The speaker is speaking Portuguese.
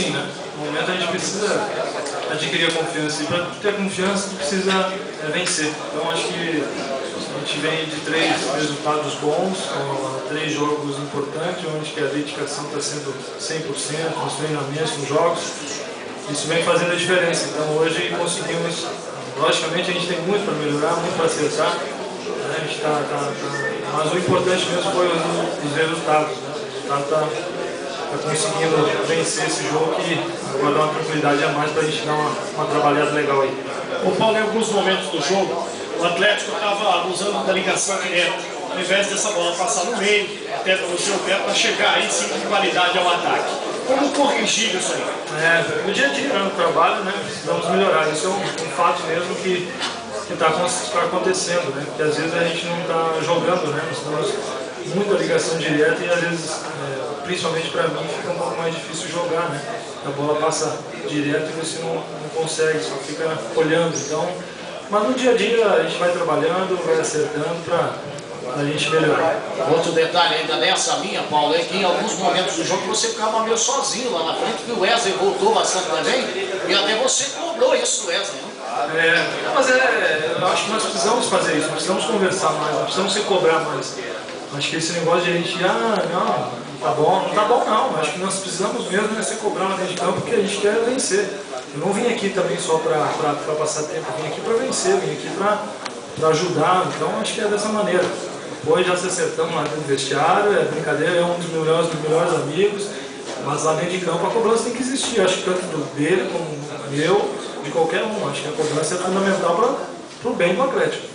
sim, né? No momento a gente precisa adquirir a confiança, e para ter confiança precisa vencer. Então acho que a gente vem de 3 resultados bons, 3 jogos importantes, onde que a dedicação está sendo 100% nos treinamentos, nos jogos. Isso vem fazendo a diferença. Então hoje conseguimos, logicamente a gente tem muito para melhorar, muito para acertar, né? A gente mas o importante mesmo foi os resultados, né? O resultado está conseguindo vencer esse jogo e agora dá uma tranquilidade a mais para a gente dar uma trabalhada legal aí. O Paulo, em alguns momentos do jogo, o Atlético estava abusando da ligação direta, ao invés dessa bola passar no meio, até no seu pé, para chegar aí sim de qualidade ao ataque. Como corrigir isso aí? No dia a dia, no trabalho, né, precisamos melhorar. Isso é um fato mesmo que está acontecendo, né? Porque às vezes a gente não está jogando, né? Nós temos muita ligação direta e às vezes, principalmente para mim, fica um pouco mais difícil jogar, né? A bola passa direto e você não consegue, só fica olhando. Então, mas no dia a dia a gente vai trabalhando, vai acertando para a gente melhorar. Outro detalhe ainda nessa linha, Paulo, é que em alguns momentos do jogo você ficava meio sozinho lá na frente, que o Wesley voltou bastante também, e até você cobrou isso do Wesley, né? Mas eu acho que nós precisamos fazer isso, nós precisamos conversar mais, nós precisamos se cobrar mais. Acho que esse negócio de a gente, não tá bom, não tá bom não, acho que nós precisamos mesmo se cobrar na dentro de campo porque a gente quer vencer. Eu não vim aqui também só para passar tempo, eu vim aqui para vencer, eu vim aqui para ajudar, então acho que é dessa maneira. Depois já se acertamos lá dentro do vestiário, é brincadeira, é um dos melhores amigos, mas lá dentro de campo a cobrança tem que existir, acho que tanto dele como eu, de qualquer um, acho que a cobrança é fundamental para o bem do Atlético.